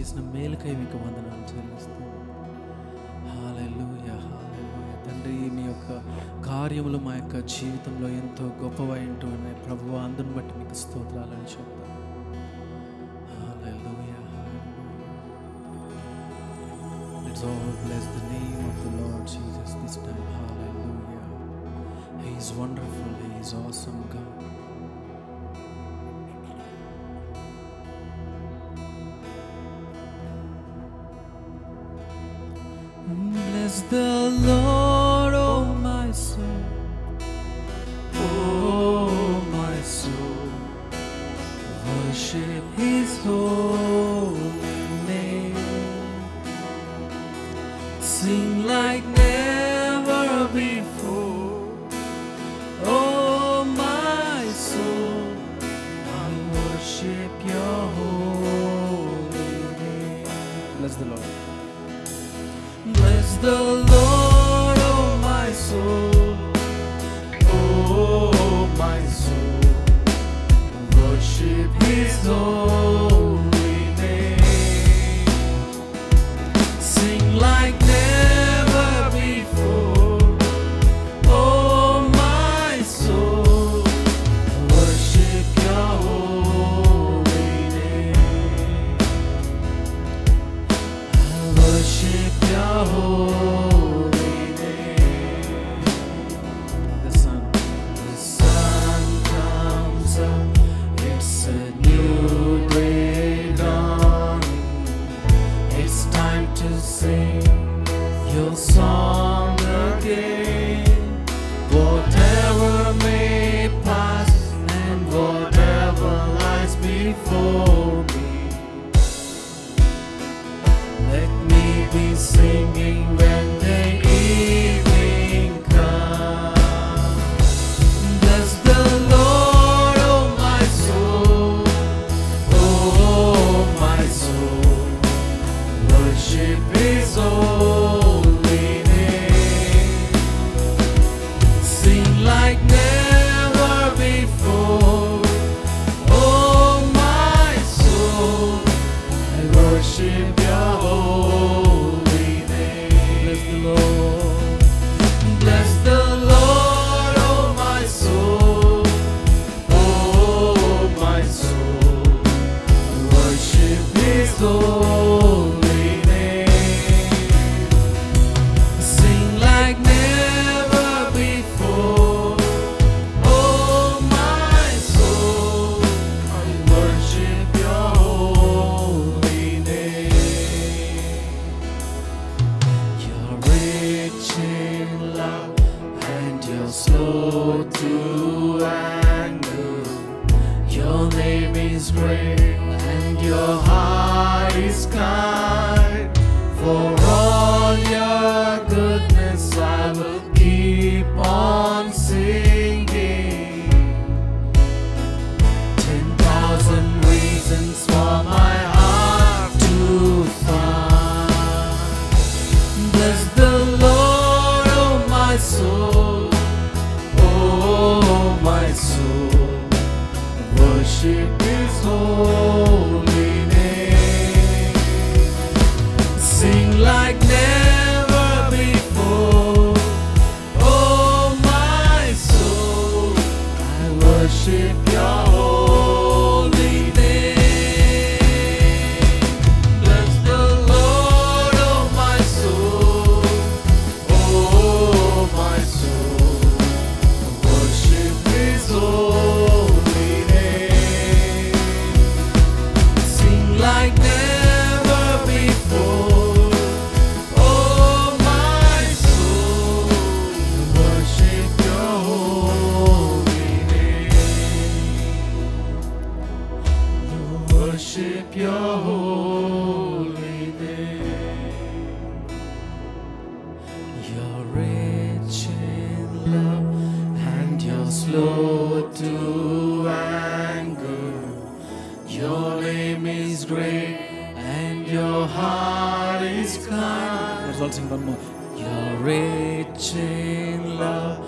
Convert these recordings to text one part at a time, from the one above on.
చేసిన మేలుకై మీకు వందనాలు చెల్లిస్తాను. హల్లెలూయా, హల్లెలూయా. తండ్రి, మీ యొక్క కార్యములు మా యొక్క జీవితంలో ఎంతో గొప్పవైంటూ ఉన్నాయి ప్రభువా. అందుని బట్టి మీకు స్తోత్రాలని చెప్తాను. హల్లెలూయా, హల్లెలూయా. Let's all bless the name of the Lord Jesus this time. Hallelujah. He is wonderful. He is awesome God. Bless the Lord, oh my soul, oh my soul, worship His holy name, sing like never before, oh my soul, I worship Your holy name. Bless the Lord. Bless the Lord, oh my soul, oh my soul, worship His holy name, sing like never before, oh my soul, worship Your holy name, I worship Your holy name. The sun comes up, it's a new day dawning. It's time to sing Your song again. Whatever may pass and whatever lies before me, let me be singing when the evening comes. Bless the Lord, oh my soul, oh my soul, worship His holy name, sing like never before, oh my soul, I worship Your holy name. Bless the Lord. Bless the Lord, oh my soul, oh my soul, worship His holy name, sing like never before, oh my soul, I worship Your holy name. You're rich in love and You're slow to anger. Your name is great and Your heart is kind. For all Your goodness I will keep on singing. 10,000 reasons for my heart to find. Bless the Lord, oh my soul, oh my soul, worship His holy name, sing like never before, oh my soul, I worship Your holy name. Bless the Lord, oh my soul, oh my soul, worship His holy name, sing like never before, oh my soul, worship Your holy name, worship Your holy name. You're rich in love and You're slow to anger. Your name is great and Your heart is kind. Let's all sing one more. You're rich in love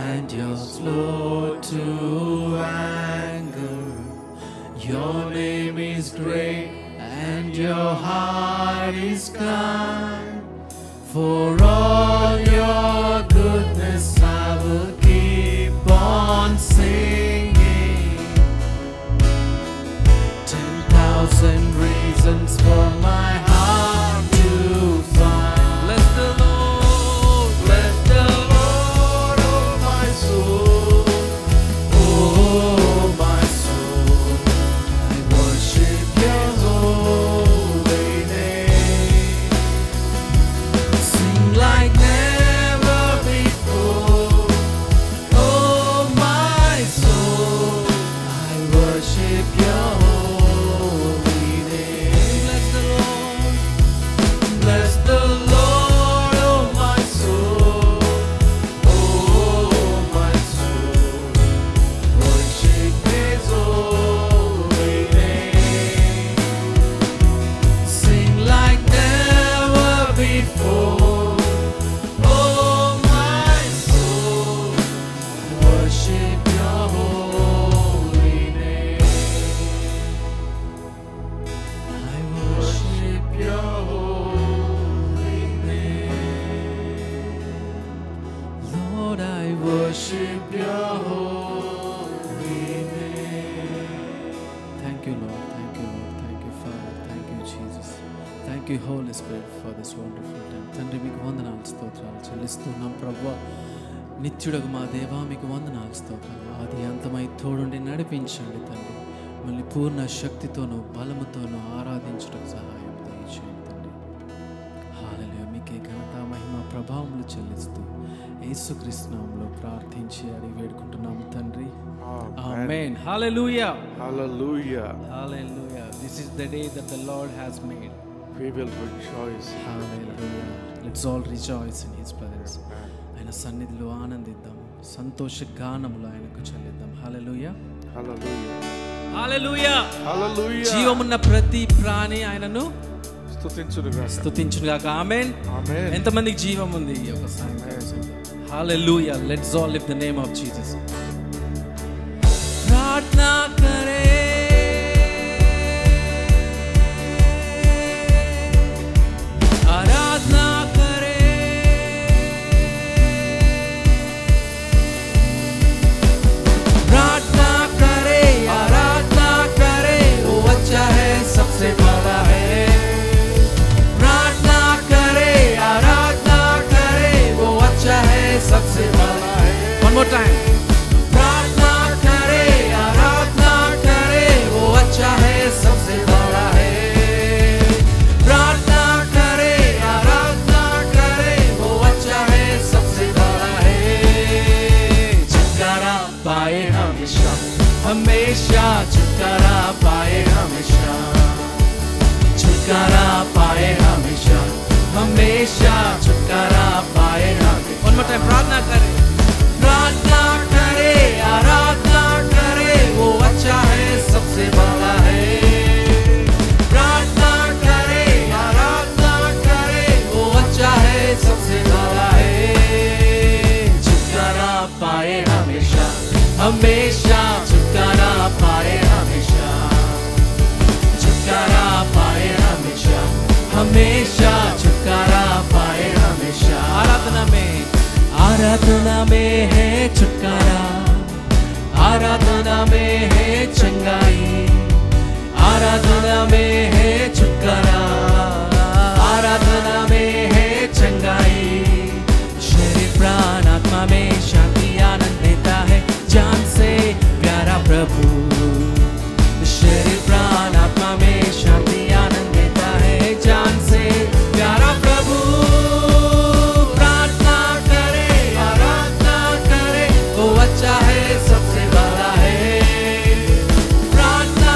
and You're slow to anger. Your name is great and your heart is kind. For all your goodness I will keep on singing. 10,000 reasons for my heart to find. Bless the Lord, bless the Lord, oh my soul, oh my soul. I worship your holy name. Sing like never before, oh my soul. I worship your holy name. Bless the Lord, bless the Lord, oh my soul, oh my soul. Worship His holy name. Sing like never before, oh my soul. Worship your holy name. I worship your holy name. Lord, I worship your holy name. Thank you, Lord. Thank you, Lord. Thank you, Father. Thank you, Jesus. Thank you, Holy Spirit, for this wonderful time. తండ్రి మీకు వందనాలు స్తోత్రాలు చెల్లిస్తున్నాం ప్రభువా. నిత్యుడగు మా దేవా మీకు వందనాలు స్తోత్రాలు. ఆది అంతమై తోడుండి నడిపించండి తండ్రి. మళ్ళీ పూర్ణ శక్తితోనూ బలముతోనూ ఆరాధించడానికి సహాయం దయచేయండి తండ్రి. హల్లెలూయా. మీకే ఘనత మహిమ ప్రభావములు చెల్లిస్తూ యేసుక్రీస్తు నామములో ప్రార్థించి అడిగి వేడుకుంటున్నాము తండ్రి. ఆమేన్. హల్లెలూయా. Hallelujah. Hallelujah. This is the day that the Lord has made. We will rejoice. Hallelujah. Let's all rejoice in His presence. ఆయన సన్నిధిలో ఆనందిద్దాం. సంతోష గానములు ఆయనకు చెల్లిద్దాం. హల్లెలూయా. Hallelujah. హల్లెలూయా. Hallelujah. జీవమున్న ప్రతి ప్రాణి ఆయనను స్తుతించునుగాక. స్తుతించునుగాక. ఆమేన్. Amen. ఎంతమందికి జీవం ఉంది ఈ యొక్క సాయంత్రం? హల్లెలూయా. Let's all lift the name of Jesus. ప్రార్థనా కరే आराधना करे, प्रार्थना करे, आराधना करे, वो अच्छा है सबसे बड़ा है। प्रार्थना करे, आराधना करे, वो अच्छा है सबसे बड़ा है। One more time. प्रार्थना करे, आराधना करे, वो अच्छा है सबसे बड़ा है। प्रार्थना करे, आराधना करे, वो अच्छा है सबसे बड़ा है। छुटकारा पाए हमेशा, हमेशा छुटकारा पाए हमेशा, छुटकारा पाए हमेशा, हमेशा छुटकारा पाए हमेशा। One more time. प्रार्थना करे, प्रार्थना करे, आराधना करे, वो अच्छा है सबसे बड़ा है। प्रार्थना करे, आराधना करे, वो अच्छा है सबसे बड़ा है। छुटकारा पाए हमेशा, हमेशा छुटकारा पाए हमेशा, छुटकारा पाए हमेशा, हमेशा छुटकारा पाए हमेशा। आराधना में है छुटकारा, आराधना में है चंगाई, आराधना में है छुटकारा, आराधना में है चंगाई। शरीर प्राण आत्मा में शांति आनंद देता है जान से प्यारा प्रभु। शरीर प्राण आत्मा में शांति आनंद देता है जान से प्यारा प्रभु। प्रार्थना करे, आराधना करे, वो अच्छा है सबसे बड़ा है। प्रार्थना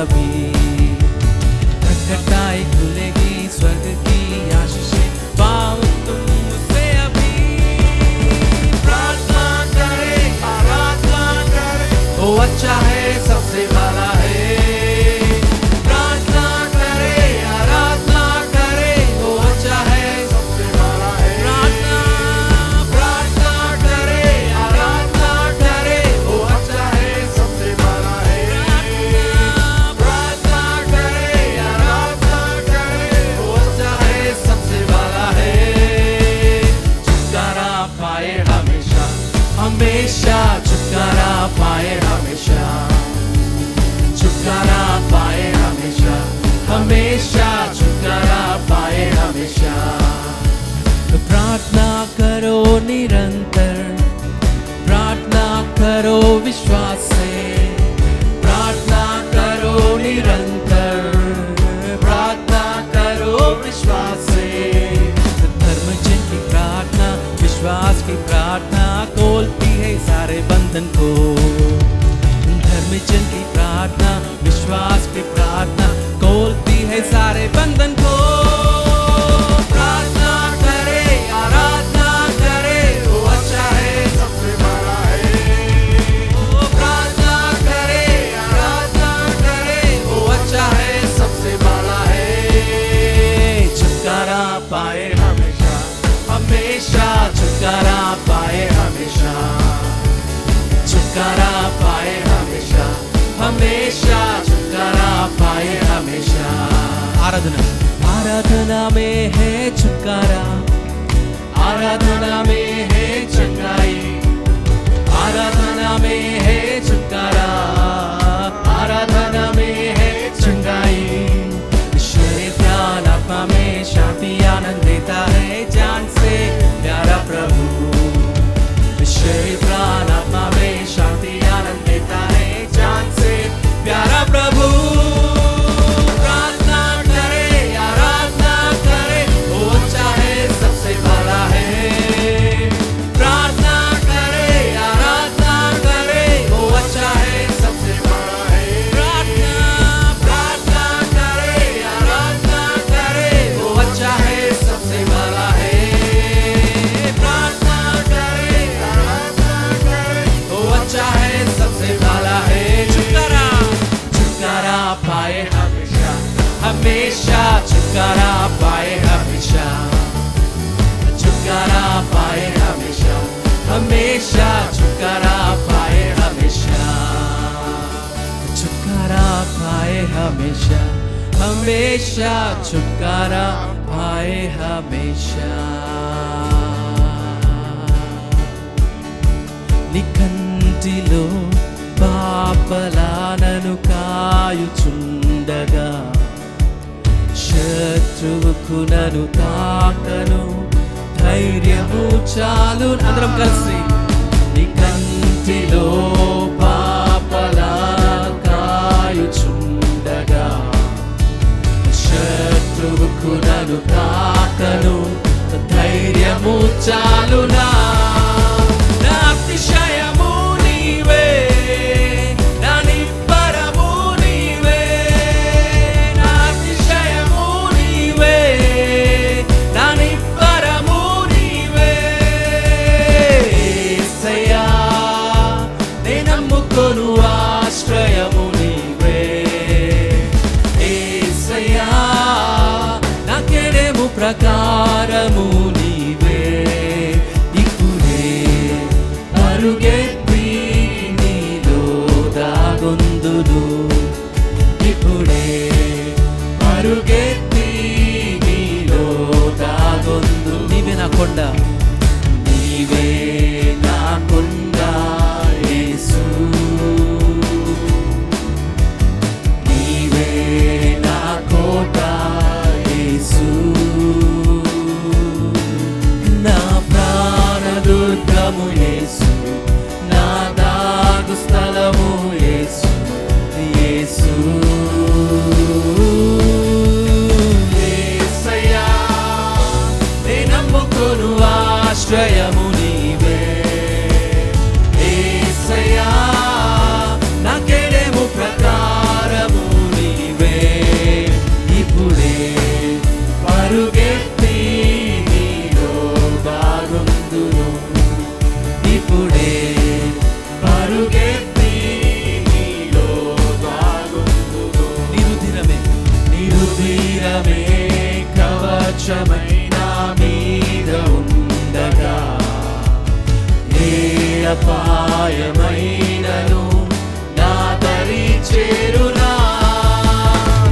अभी खटखटाई खुलेगी स्वर्ग की आशीषें पाऊं तुमसे अभी प्रार्थना करे आराधना करे वो अच्छा है सबसे भला है प्रार्थना करे आराधना करे वो अच्छा है सबसे भला है प्रार्थना करे आराधना करे वो अच्छा है सबसे भला है प्रार्थना करे आराधना करे वो अच्छा है सबसे भला है छुटकारा पाए हमेशा हमेशा छुटकारा पाए हमेशा छुटकारा पाए हमेशा हमेशा छुटकारा पाए हमेशा प्रार्थना करो निरंतर प्रार्थना करो विश्वास से प्रार्थना करो निरंतर प्रार्थना करो विश्वास से धर्म जिनकी प्रार्थना विश्वास की प्रार्थना खोलती है सारे बंधन को धर्म जिनकी प्रार्थना विश्वास की प्रार्थना खोलती है सारे बंधन को प्रार्थना करे आराधना करे वो अच्छा है सबसे बड़ा है प्रार्थना करे आराधना करे वो अच्छा है सबसे बड़ा है छुटकारा पाए हमेशा हमेशा छुटकारा पाए हमेशा छुटकारा पाए हमेशा हमेशा छुटकारा पाए हमेशा आराधना आराधना में है छुटकारा आराधना में है चंगाई आराधना में है छुटकारा आराधना में है चंगाई शरीर प्राण आत्मा में शांति आनंद देता है जान से प्यारा प्रभु शरीर प्राण आत्मा में शांति आनंद देता है जान से प्यारा प्रभु प्रार्थना करे आराधना करे वो अच्छा है सबसे भला है प्रार्थना करे आराधना करे वो अच्छा है सबसे भला है प्रार्थना करे आराधना करे वो अच्छा है सबसे भला है प्रार्थना करे आराधना करे वो अच्छा है सबसे भला है छुटकारा छुटकारा पाए हमेशा हमेशा छुटकारा पाए हमेशा छुटकारा पाए हमेशा हमेशा छुटकारा पाए हमेशा छुटकारा पाए हमेशा हमेशा छुटकारा पाए हमेशा निकंटिलो పాపలానను కాయుచుండగా శత్రువుకు నన్ను తాకను ధైర్యము చాలు అందరం కలిసి నీ కంటిలో పాపలా కాయుచుండగా శత్రువుకు నన్ను తాకను ధైర్యము చాలునా నా అతిశయము నీవే ఆశ్రయము నీవే యేసయ్యా నాకేడేము ప్రకారము నీవే ఇప్పుడే అరుగెత్తి నీలో దాగొందును ఇప్పుడే అరుగెత్తి నీలో దాగొందు నీవే నా కొండ నీవే నా కొండ యేసు దుర్గము యేసు నా దాగు స్థలము యేసు యేసు యేసయ్యా నే నమ్ముకొను ఆశ్రయము నీవే యేసయ్యా నాకేడేము ప్రకారము అపాయమైనను నా దరి చేరునా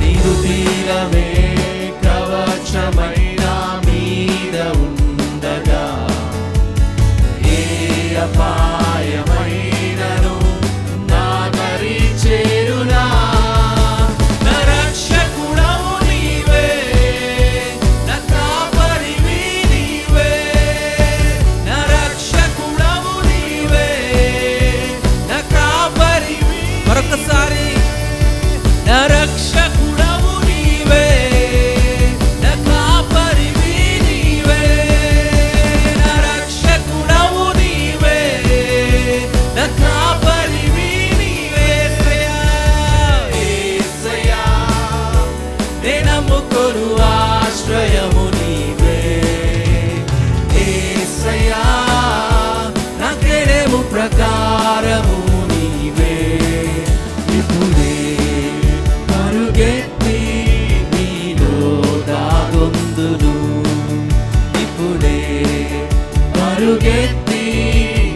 నీరు తీరమే కవచమైన మీద ఉండగా ఏ అపాయమైనను నా దరి చేరునా నా రక్షకుడవు నీవే నా కాపరివి నీవే నా రక్షకుడవు నీవే నా కాపరివి మరొకసారి నా రక్షకుడవు నీవే నా కాపరివి నీవే నా రక్షకుడవు నీవే నా కాపరివి నీవే యేసయ్యా నే నమ్ముకొను ఆశ్రయము నీవే యేసయ్యా నా కేడెము ప్రకారము నీవే ఇప్పుడే పరుగెత్తి నీలో దాగొందును ఇప్పుడే పరుగెత్తి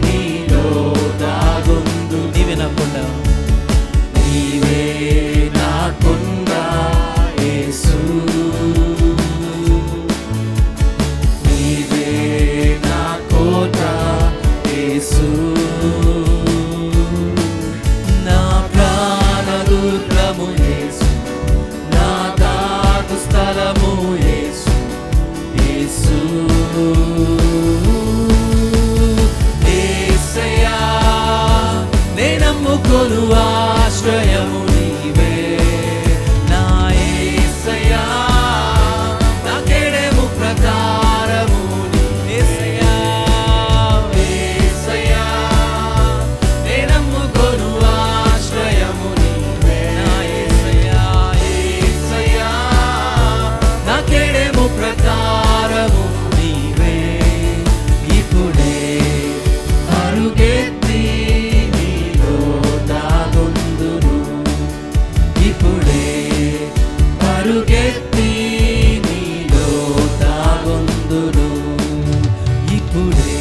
నీలో దాగొందు నీవే నాకుండా నీవే నాకుండా యేసు నీవే నా కోట యేసు నా ప్రాణదుర్గము యేసు నా దాగు స్థలము యేసు యేసు యేసయ్యా నే నమ్ముకొను ఆశ్రయము నీవే నా యేసయ్యా నా కేడెము ప్రకారము యేసయ్యా యేసయ్యా నే నమ్ముకొను ఆశ్రయము నీవే నా యేసయ్యా యేసయ్యా నా కేడెము ప్రకారము నీవే ఇప్పుడే పరుగెత్తి నీలో దాగొందును ఇప్పుడే పరుగెత్తి నీలో దాగొందును ఇప్పుడే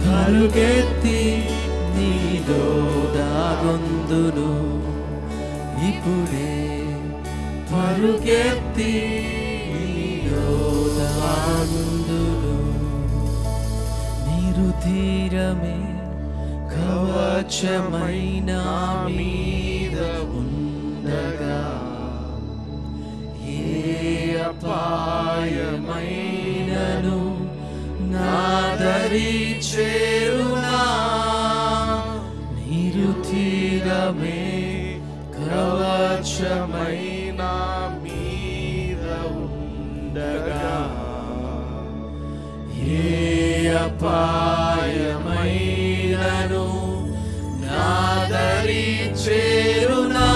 పరుగెత్తి నీలో దాగొందును ఇప్పుడే పరుగెత్తి నీలో దాగొందును నీరు తీరమే కవచమైన మీద ఉండగా ఏ అపాయమైనను నా దరి చేరునా నీరు తీరమే కవచమైన మీద ఉండగా ఏ అపాయమైనను నా దరి చేరునా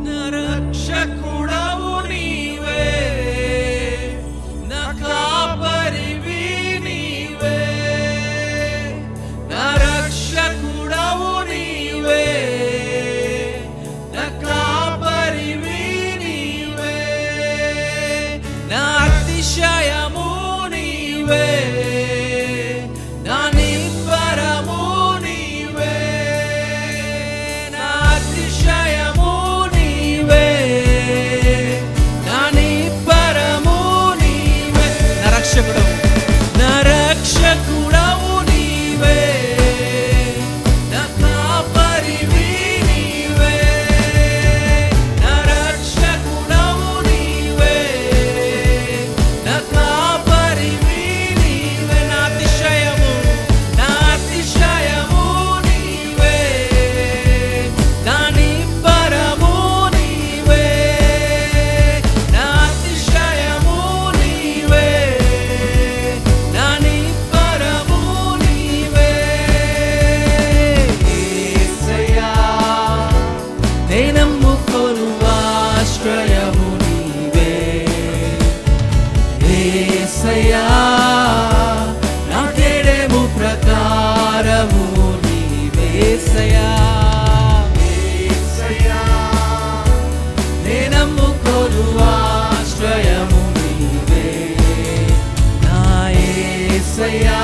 నా రక్షకుడవు నీవే నా కాపరివి నీవే నా రక్షకుడవు నీవే నా కాపరివి నీవే నా అతిశయము నీవే నా నిబ్బరము నీవే నా అతిశయము నీవే నా నిబ్బరము నీవే నా రక్షకుడవు నా రక్షకుడవు నీవే నా కాపరివి నీవే నా రక్షకుడవు నీవే నా కాపరివి నీవే నా అతిశయము నీవే నా నిబ్బరము నీవే నా అతిశయము నీవే నా నిబ్బరము నీవే యేసయ్యా నే నమ్ముకొను ఆశ్రయము నీవే యేసయ్యా నా కేడెము ప్రకారము నీవే యేసయ్యా యేసయ్యా నే నమ్ముకొను ఆశ్రయము నీవే నా యేసయ్యా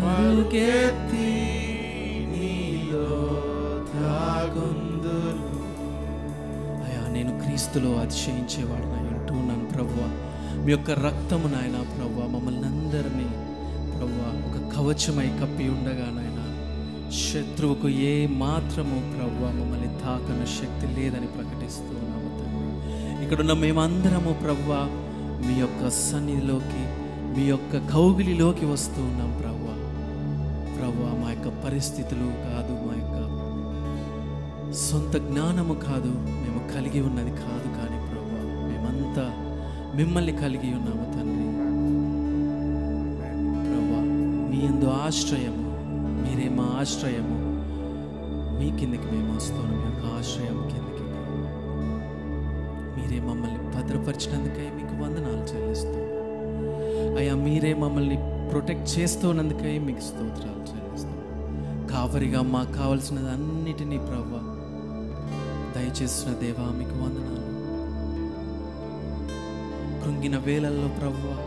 పరుగెత్తి నీలో త్రాగొందును. అయ్యా, నేను క్రీస్తులో అతిశయించేవాడు అంటూ ఉన్నాను ప్రభువా. మీ యొక్క రక్తము నాయన ప్రభువా మమ్మల్ని అందరినీ ప్రభువా ఒక కవచమై కప్పి ఉండగా నాయన శత్రువుకు ఏ మాత్రము ప్రభువా మమ్మల్ని తాకన శక్తి లేదని ప్రకటిస్తూ ఉన్నాము తండ్రి. ఇక్కడున్న మేమందరము ప్రభువా మీ యొక్క సన్నిధిలోకి, మీ యొక్క కౌగిలిలోకి వస్తూ ఉన్నాం ప్రభువా. ప్రభువా మా యొక్క పరిస్థితులు కాదు, మా యొక్క సొంత జ్ఞానము కాదు, మేము కలిగి ఉన్నది కాదు, కానీ ప్రభువా మేమంతా మిమ్మల్ని కలిగి ఉన్నాము తండ్రి. ప్రభువా మీ యందు ఆశ్రయము, మీరే మా ఆశ్రయము. మీ కిందకి మేము వస్తున్నాం, మీ యొక్క ఆశ్రయం కిందకి ప్రభువా. మీరే మమ్మల్ని భద్రపరిచినందుకై మీకు వందనాలు చెల్లిస్తున్నాం అయ్యా. మీరే మమ్మల్ని ప్రొటెక్ట్ చేస్తున్నందుకై మీకు స్తోత్రాలు చెల్లిస్తున్నాం. కావరిగా మాకు కావలసినది అన్నిటినీ ప్రభువా దయచేసిన దేవా మీకు వందనాలు. కృంగిన వేళల్లో ప్రభువా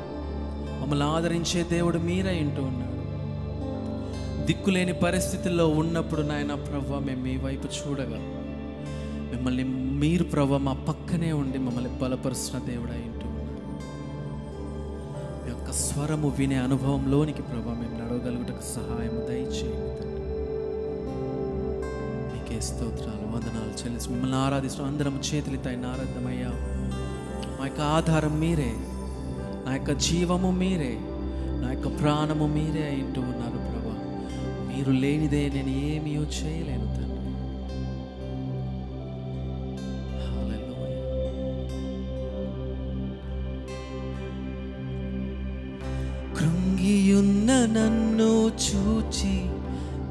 మమ్మల్ని ఆదరించే దేవుడు మీరే ఇంటూ ఉన్నాడు. దిక్కులేని పరిస్థితుల్లో ఉన్నప్పుడు నాయన ప్రభువా మేము మీ వైపు చూడగా మిమ్మల్ని మీరు ప్రభువా మా పక్కనే ఉండి మమ్మల్ని బలపరుస్తున్న దేవుడు ఇంటూ ఉన్నారు. మీ యొక్క స్వరము వినే అనుభవంలోనికి ప్రభువా మేము నడవగలుగుటకు సహాయం దయచేయండి తండ్రి. మీకే స్తోత్రాలు వందనాలు చెల్లిసి మిమ్మల్ని ఆరాధిస్తూ అందరం చేతులెత్తి ఆరాధమయ్యా. మా యొక్క ఆధారం మీరే, నా యొక్క జీవము మీరే, నా యొక్క ప్రాణము మీరే అంటూ ఉన్నారు ప్రభా. మీరు లేనిదే నేను ఏమీ చేయలేను తండ్రి. హల్లెలూయా. కృంగియున్న నన్ను చూచి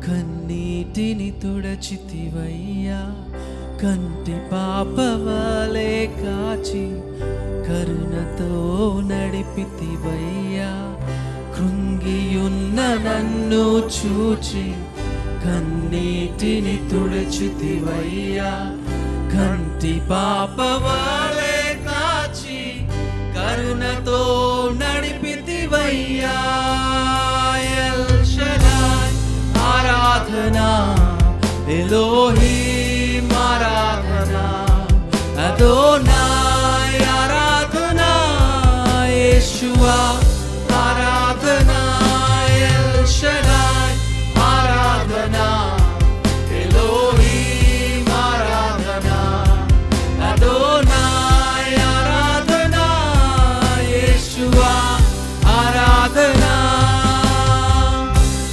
కన్నీటిని తుడచితివయ్యా. కంటి పాపవలే కాచి కరుణతో నడిపితివయ్యా. కృంగియున్న నన్ను చూచి కన్నీటిని తుడిచితివయ్యా. కంటి పాపవలే కాచి కరుణతో నడిపితివయ్యా. ఎల్ షడాయ్ ఆరాధనా, ఎలోహీం ఆరాధనా, అదోనాయ్ ఆరాధనా, యేషువా ఆరాధనా, ఎల్ షడాయ్ ఆరాధనా, ఎలోహీం ఆరాధనా, అదోనాయ్ ఆరాధనా, యేషువా ఆరాధనా.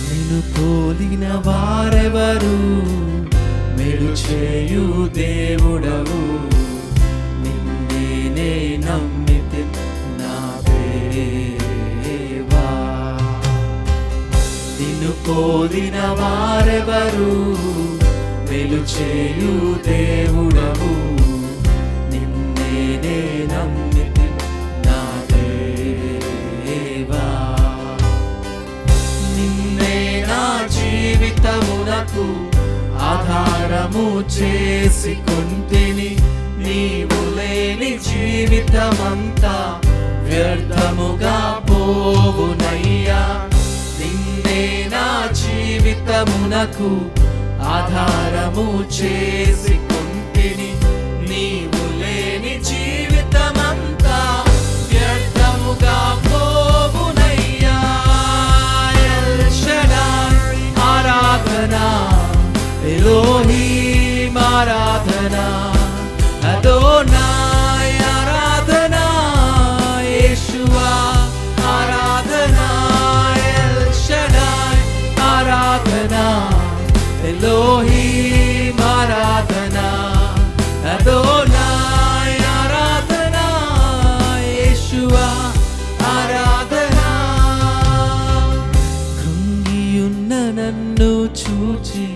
నిన్ను పోలిన వారెవరు, మేలు చేయు దేవుడవు, నిన్నే నమ్మితే నా దేవా. నిన్ను పోలిన వారెవరు, మేలు చేయు దేవుడవు, నిన్నే నమ్మితే నా దేవా. నిన్నే నా జీవితమునకు ఆధారము చేసుకుంటిని. నీవు లేని జీవితమంతా వ్యర్థముగా పోవునయ్యా. నిన్నే నా జీవితమునకు ఆధారము చేసుకుంటిని. నీవు లేని జీవితమంతా వ్యర్థముగా పోవునయ్యా. ఎల్ షడాయ్ ఆరాధనా, ఎలోహీం ఆరాధనా, అదోనాయ్ ఆరాధనా, యేషువా ఆరాధనా, ఎల్ షడాయ్ ఆరాధనా, ఎలోహీం ఆరాధనా, అదోనాయ్ ఆరాధనా, యేషువా ఆరాధనా. కృంగియున్న నన్ను చూచి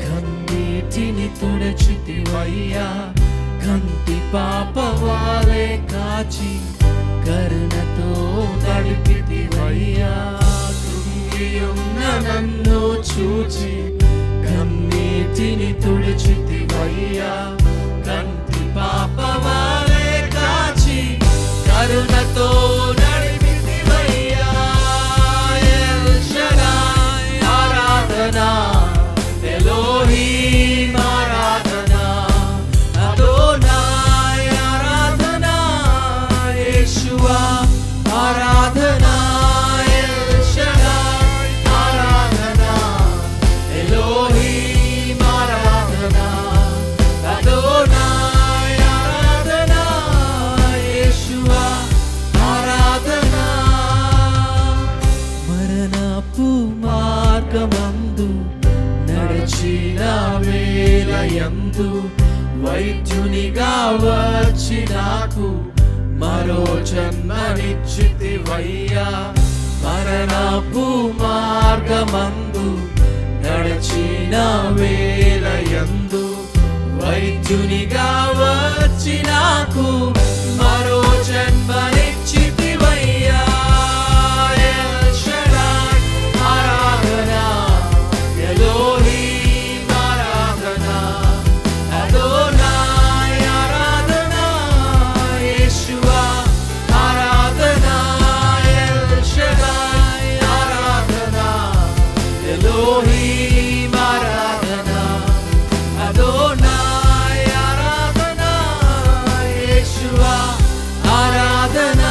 కన్నీటిని తుడచితివయ్యా. కంటి పాపవాలే కాచి కరుణతో నడిపితివయ్యా. కృంగియున్న నన్ను చూచి కన్నీటిని తుడిచితివయ్యా. కంటి పాపవాలే కాచి కరుణతో నడిపితివయ్యా. ఎల్ షడాయ్ జన్మనిచ్చితివయ్యా మరణపు మార్గమందు నడచిన వేళయందు వైద్యునిగా వచ్చి నాకు మరో జన్మనిచ్చితివయ్యా ఎల్ షడాయ్ ఆరాధన ఎలోహీం ఆరాధన అదోనాయ్ ఆరాధన యేషువా ఆరాధన ఎల్ షడాయ్ ఆరాధన ఎలోహీం ఆరాధన అదోనాయ్ ఆరాధన యేషువా ఆరాధన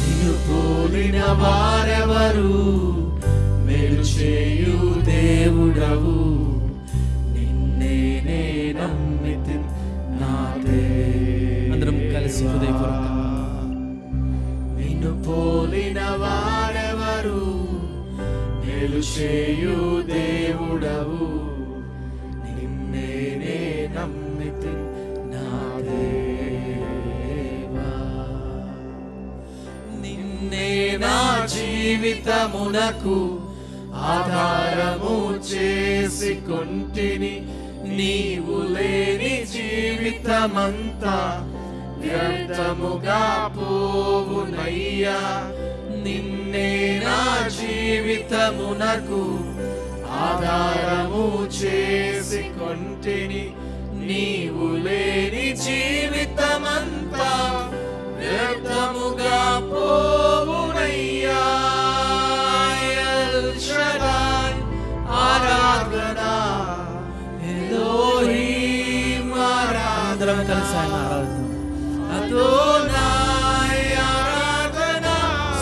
నిన్ను పోలిన వారెవరు మేలు చేయు దేవుడవు నిన్నే నమ్మితి నా దేవా అందరం కలిసి హృదయపూర్వకంగా నిన్ను పోలిన వారెవరు మేలు చేయు దేవుడవు నిన్నే నమ్మితి నా దేవా నిన్నే నా జీవితమునకు ఆధారము చేసుకొంటిని నీవు లేని జీవితమంతా వ్యర్థముగా పోవునయ్యా నిన్నే నా జీవితమునకు ఆధారము చేసుకొంటిని నీవు లేని జీవితమంతా వ్యర్థముగా పోవునయ్యా ఎల్ షడాయ్ ఆరాధన ఎలోహీం ఆరాధన అందరం కలిసి ఆయన ఆరాధిద్దాం. అదోనాయ్ ఆరాధన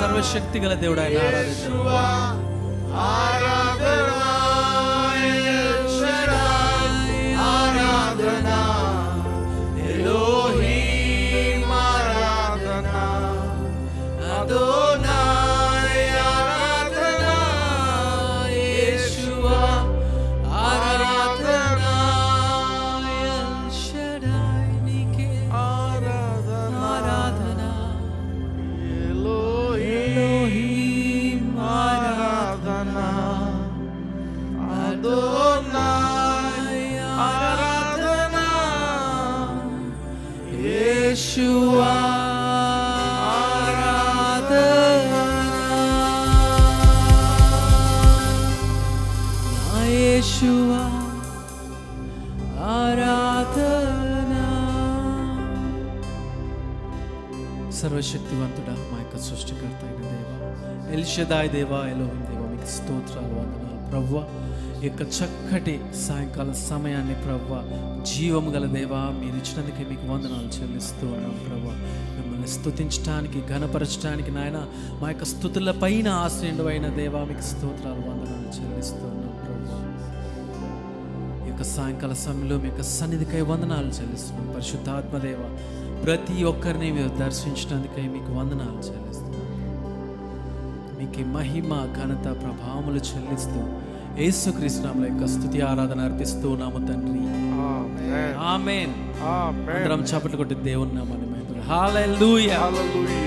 సర్వశక్తి గల దేవుడు ఆయన ఆరాధిద్దాం. యేషువా ఆరాధన ఎల్ షడాయ్ ఆరాధన ఎలోహీం ఆరాధన అదోనాయ్ ఆరాధన యేషువా ఆరాధన ఎల్ షడాయ్ నీకే ఆరాధన ఆరాధన ఎలోహీం ఆరాధన అదోనాయ్ ఆరాధన యేషువా ఆరాధన యేషువా ఆరాధన సర్వశక్తివంతుడా మా యొక్క సృష్టికర్త అయిన దేవ ఎల్ షదాయ్ దేవా ఎలోహిం దేవ మీకు స్తోత్రాలు వందనాలు ప్రవ్వా ఈ యొక్క చక్కటి సాయంకాల సమయాన్ని ప్రవ్వా జీవము గల దేవా మీరు ఇచ్చినందుకే మీకు వందనాలు చెల్లిస్తూ ఉన్నాం ప్రవ్వా మిమ్మల్ని స్తుతించడానికి ఘనపరచడానికి నాయన మా యొక్క స్తుతుల పైన ఆశ్రయుడు అయిన దేవా మీకు స్తోత్రాలు వందనాలు చెల్లిస్తూ ఉన్నాం ప్రవ్వా ఈ యొక్క సాయంకాల సమయంలో మీ యొక్క సన్నిధికై వందనాలు చెల్లిస్తున్నాం పరిశుద్ధాత్మదేవ ప్రతి ఒక్కరిని మీరు దర్శించడానికై మీకు వందనాలు చెల్లిస్తున్నాం మీకు మహిమ ఘనత ప్రభావములు చెల్లిస్తూ యేసుక్రీస్తు నామములో యొక్క స్తుతి ఆరాధన అర్పిస్తూ ఉన్నాము తండ్రి ఆమేన్ ఆమేన్ ఆమేన్ అందరం చప్పట్లు కొట్టి దేవుని నామాన్ని మహిమ హల్లెలూయా హల్లెలూయా